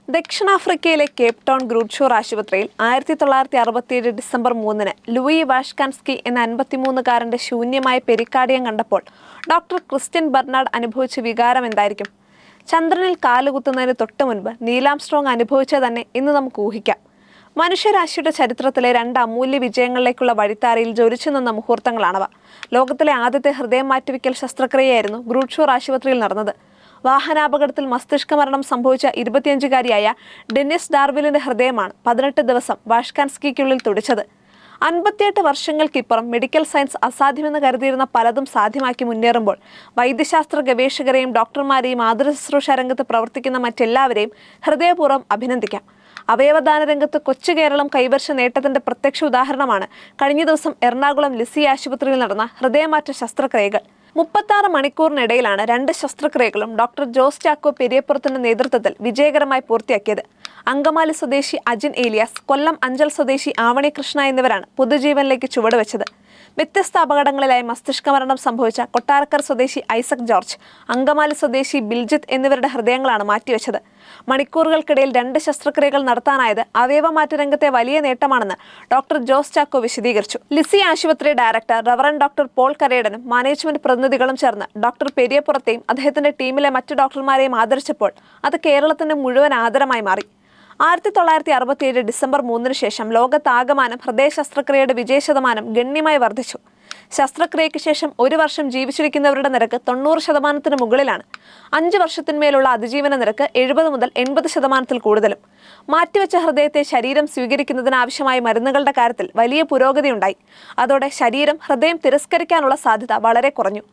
ദക്ഷിണാഫ്രിക്കയിലെ Cape town ഗ്രൂട്ട്ഷോർ ആശുപത്രിയിൽ 1967 December 3-ന് Louis Washkansky എന്ന 53-കാരന്റെ ശൂന്യമായ പെരിക്കാർഡിയം കണ്ടപ്പോൾ ഡോക്ടർ ക്രിസ്റ്റ്യൻ ബെർണാഡ് അനുഭവിച്ച വികാരം എന്തായിരിക്കും? ചന്ദ്രനിൽ കാലുകുത്തുന്നതിന് തൊട്ട് മുൻപ് നീൽ ആംസ്ട്രോങ് അനുഭവിച്ചത് തന്നെ ഇന്ന് നമുക്ക് ഊഹിക്കാം. മനുഷ്യരാശിയുടെ ചരിത്രത്തിലെ 2 അമൂല്യ വിജയങ്ങളിലേക്കുള്ള വഴിത്താരയിൽ ജ്വലിച്ചു നിന്ന മുഹൂർത്തങ്ങളാണവ. ലോകത്തിലെ ആദ്യത്തെ ഹൃദയം മാറ്റിവെക്കൽ ശസ്ത്രക്രിയയായിരുന്നു ഗ്രൂട്ട്ഷോർ ആശുപത്രിയിൽ നടന്നത്. വാഹനാപകടത്തിൽ മസ്തിഷ്ക മരണം സംഭവിച്ച 25-കാരിയായ ഡെന്നിസ് ഡാർവിലിന്റെ ഹൃദയമാണ് 18 ദിവസം വാഷ്കാൻസ്കിക്കുള്ളിൽ തുടിച്ചത്. 58 വർഷങ്ങൾക്കിപ്പുറം മെഡിക്കൽ സയൻസ് അസാധ്യമെന്ന് കരുതിയിരുന്ന പലതും സാധ്യമാക്കി മുന്നേറുമ്പോൾ വൈദ്യശാസ്ത്ര ഗവേഷകരെയും ഡോക്ടർമാരെയും ആതുരശുശ്രൂഷ രംഗത്ത് പ്രവർത്തിക്കുന്ന മറ്റെല്ലാവരെയും ഹൃദയപൂർവ്വം അഭിനന്ദിക്കാം. അവയവദാന രംഗത്ത് കൊച്ചു കേരളം കൈവരിച്ച നേട്ടത്തിന്റെ പ്രത്യക്ഷ ഉദാഹരണമാണ് കഴിഞ്ഞ ദിവസം എറണാകുളം ലിസി ആശുപത്രിയിൽ നടന്ന ഹൃദയമാറ്റ ശസ്ത്രക്രിയകൾ. 36 മണിക്കൂറിനിടയിലാണ് 2 ശസ്ത്രക്രിയകളും ഡോക്ടർ ജോസ് ചാക്കോ പെരിയപ്പുറത്തിന്റെ നേതൃത്വത്തിൽ വിജയകരമായി പൂർത്തിയാക്കിയത്. അങ്കമാലി സ്വദേശി അജിൻ ഏലിയാസ്, കൊല്ലം അഞ്ചൽ സ്വദേശി ആവണി കൃഷ്ണ എന്നിവരാണ് പുതുജീവനിലേക്ക് ചുവടുവെച്ചത്. വ്യത്യസ്ത അപകടങ്ങളിലായി മസ്തിഷ്ക മരണം സംഭവിച്ച കൊട്ടാരക്കര സ്വദേശി ഐസക് ജോർജ്, അങ്കമാലി സ്വദേശി ബിൽജിത്ത് എന്നിവരുടെ ഹൃദയങ്ങളാണ് മാറ്റിവെച്ചത്. മണിക്കൂറുകൾക്കിടയിൽ 2 ശസ്ത്രക്രിയകൾ നടത്താനായത് അവയവമാറ്റ രംഗത്തെ വലിയ നേട്ടമാണെന്ന് ഡോക്ടർ ജോസ് ചാക്കോ വിശദീകരിച്ചു. ലിസി ആശുപത്രി ഡയറക്ടർ റവറൻ ഡോക്ടർ പോൾ കരേടനും മാനേജ്മെന്റ് പ്രതിനിധികളും ചേർന്ന് ഡോക്ടർ പെരിയപ്പുറത്തെയും അദ്ദേഹത്തിന്റെ ടീമിലെ മറ്റു ഡോക്ടർമാരെയും ആദരിച്ചപ്പോൾ അത് കേരളത്തിന്റെ മുഴുവൻ ആദരമായി മാറി. 1967 ഡിസംബർ 3-ന് ശേഷം ലോകത്താകമാനം ഹൃദയ ശസ്ത്രക്രിയയുടെ വിജയശതമാനം ഗണ്യമായി വർദ്ധിച്ചു. ശസ്ത്രക്രിയയ്ക്ക് ശേഷം 1 വർഷം ജീവിച്ചിരിക്കുന്നവരുടെ നിരക്ക് 90% മുകളിലാണ്. 5 വർഷത്തിന്മേലുള്ള അതിജീവന നിരക്ക് 70 മുതൽ 80% കൂടുതലും. മാറ്റിവെച്ച ഹൃദയത്തെ ശരീരം സ്വീകരിക്കുന്നതിനാവശ്യമായ മരുന്നുകളുടെ കാര്യത്തിൽ വലിയ പുരോഗതിയുണ്ടായി. അതോടെ ശരീരം ഹൃദയം തിരസ്കരിക്കാനുള്ള സാധ്യത വളരെ കുറഞ്ഞു.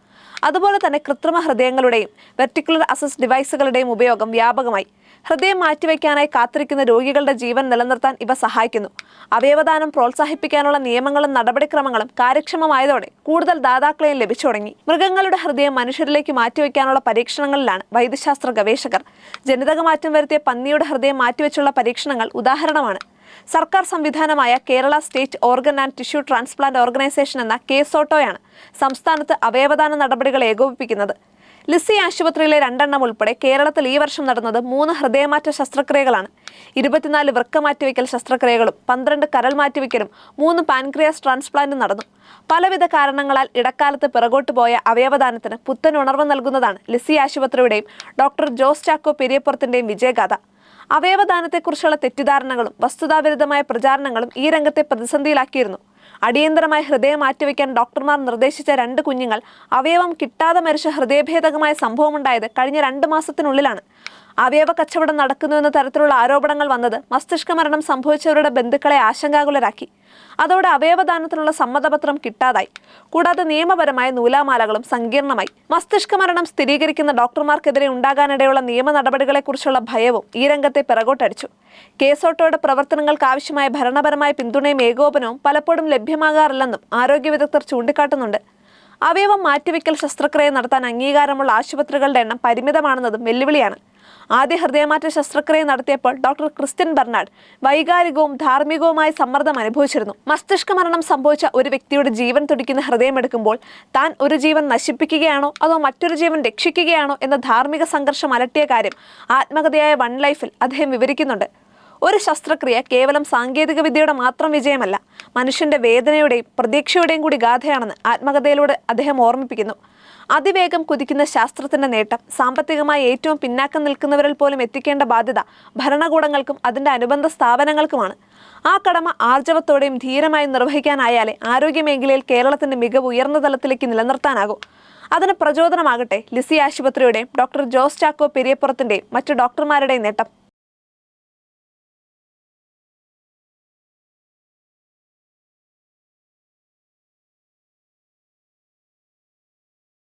അതുപോലെ തന്നെ കൃത്രിമ ഹൃദയങ്ങളുടെയും വെർട്ടിക്കുലർ അസിസ്റ്റ് ഡിവൈസുകളുടെയും ഉപയോഗം വ്യാപകമായി. ഹൃദയം മാറ്റിവെക്കാനായി കാത്തിരിക്കുന്ന രോഗികളുടെ ജീവൻ നിലനിർത്താൻ ഇവ സഹായിക്കുന്നു. അവയവദാനം പ്രോത്സാഹിപ്പിക്കാനുള്ള നിയമങ്ങളും നടപടിക്രമങ്ങളും കാര്യക്ഷമമായതോടെ കൂടുതൽ ദാതാക്കളെയും ലഭിച്ചു തുടങ്ങി. മൃഗങ്ങളുടെ ഹൃദയം മനുഷ്യരിലേക്ക് മാറ്റിവെക്കാനുള്ള പരീക്ഷണങ്ങളിലാണ് വൈദ്യശാസ്ത്ര ഗവേഷകർ. ജനിതക മാറ്റം വരുത്തിയ പന്നിയുടെ ഹൃദയം മാറ്റിവെച്ചുള്ള പരീക്ഷണങ്ങൾ ഉദാഹരണമാണ്. സർക്കാർ സംവിധാനമായ Kerala state organ and tissue transplant organisation എന്ന കേസോട്ടോയാണ് സംസ്ഥാനത്ത് അവയവദാന നടപടികൾ ഏകോപിപ്പിക്കുന്നത്. ലിസി ആശുപത്രിയിലെ 2 എണ്ണം ഉൾപ്പെടെ കേരളത്തിൽ ഈ വർഷം നടന്നത് 3 ഹൃദയമാറ്റ ശസ്ത്രക്രിയകളാണ്. 24 വൃക്ക മാറ്റിവെക്കൽ ശസ്ത്രക്രിയകളും 12 കരൾ മാറ്റിവെക്കലും 3 പാൻക്രിയാസ് ട്രാൻസ്പ്ലാന്റും നടന്നു. പലവിധ കാരണങ്ങളാൽ ഇടക്കാലത്ത് പിറകോട്ട് പോയ അവയവദാനത്തിന് പുത്തൻ ഉണർവ് നൽകുന്നതാണ് ലിസി ആശുപത്രിയുടെയും ഡോക്ടർ ജോസ് ചാക്കോ പെരിയപ്പുറത്തിന്റെയും വിജയഗാഥ. അവയവദാനത്തെക്കുറിച്ചുള്ള തെറ്റിദ്ധാരണകളും വസ്തുതാവിരുദ്ധമായ പ്രചാരണങ്ങളും ഈ രംഗത്തെ പ്രതിസന്ധിയിലാക്കിയിരുന്നു. അടിയന്തരമായി ഹൃദയം മാറ്റിവെക്കാൻ ഡോക്ടർമാർ നിർദ്ദേശിച്ച 2 കുഞ്ഞുങ്ങൾ അവയവം കിട്ടാതെ മരിച്ച ഹൃദയഭേദകമായ സംഭവമുണ്ടായത് കഴിഞ്ഞ 2 മാസത്തിനുള്ളിലാണ്. അവയവ കച്ചവടം നടക്കുന്നുവെന്ന തരത്തിലുള്ള ആരോപണങ്ങൾ വന്നത് മസ്തിഷ്ക മരണം സംഭവിച്ചവരുടെ ബന്ധുക്കളെ ആശങ്കാകുലരാക്കി. അതോടെ അവയവദാനത്തിനുള്ള സമ്മതപത്രം കിട്ടാതായി. കൂടാതെ നിയമപരമായ നൂലാമാലകളും സങ്കീർണമായി. മസ്തിഷ്ക മരണം സ്ഥിരീകരിക്കുന്ന ഡോക്ടർമാർക്കെതിരെ ഉണ്ടാകാനിടയുള്ള നിയമ നടപടികളെക്കുറിച്ചുള്ള ഭയവും ഈ രംഗത്തെ പിറകോട്ടടിച്ചു. കേസോട്ടോയുടെ പ്രവർത്തനങ്ങൾക്ക് ആവശ്യമായ ഭരണപരമായ പിന്തുണയും ഏകോപനവും പലപ്പോഴും ലഭ്യമാകാറില്ലെന്നും ആരോഗ്യ വിദഗ്ധർ ചൂണ്ടിക്കാട്ടുന്നുണ്ട്. അവയവം മാറ്റിവെക്കൽ ശസ്ത്രക്രിയ നടത്താൻ അംഗീകാരമുള്ള ആശുപത്രികളുടെ എണ്ണം പരിമിതമാണെന്നതും വെല്ലുവിളിയാണ്. ആദ്യ ഹൃദയമാറ്റ ശസ്ത്രക്രിയ നടത്തിയപ്പോൾ ഡോക്ടർ ക്രിസ്റ്റ്യൻ ബെർണാഡ് വൈകാരികവും ധാർമ്മികവുമായ സമ്മർദ്ദം അനുഭവിച്ചിരുന്നു. മസ്തിഷ്ക മരണം സംഭവിച്ച ഒരു വ്യക്തിയുടെ ജീവൻ തുടിക്കുന്ന ഹൃദയം എടുക്കുമ്പോൾ താൻ ഒരു ജീവൻ നശിപ്പിക്കുകയാണോ അതോ മറ്റൊരു ജീവൻ രക്ഷിക്കുകയാണോ എന്ന ധാർമ്മിക സംഘർഷം അലട്ടിയ കാര്യം ആത്മകഥയായ വൺ ലൈഫിൽ അദ്ദേഹം വിവരിക്കുന്നുണ്ട്. ഒരു ശസ്ത്രക്രിയ കേവലം സാങ്കേതിക വിദ്യയുടെ മാത്രം വിജയമല്ല, മനുഷ്യന്റെ വേദനയുടെയും പ്രതീക്ഷയുടെയും കൂടി ഗാഥയാണെന്ന് ആത്മകഥയിലൂടെ അദ്ദേഹം ഓർമ്മിപ്പിക്കുന്നു. അതിവേഗം കുതിക്കുന്ന ശാസ്ത്രത്തിന്റെ നേട്ടം സാമ്പത്തികമായി ഏറ്റവും പിന്നാക്കം നിൽക്കുന്നവരിൽ പോലും എത്തിക്കേണ്ട ബാധ്യത ഭരണകൂടങ്ങൾക്കും അതിന്റെ അനുബന്ധ സ്ഥാപനങ്ങൾക്കുമാണ്. ആ കടമ ആർജവത്തോടെയും ധീരമായി നിർവഹിക്കാനായാലേ ആരോഗ്യ മേഖലയിൽ കേരളത്തിന്റെ മികവ് ഉയർന്ന തലത്തിലേക്ക് നിലനിർത്താനാകൂ. അതിന് പ്രചോദനമാകട്ടെ ലിസി ആശുപത്രിയുടെയും ഡോക്ടർ ജോസ് ചാക്കോ പെരിയപ്പുറത്തിന്റെയും മറ്റു ഡോക്ടർമാരുടെയും നേട്ടം.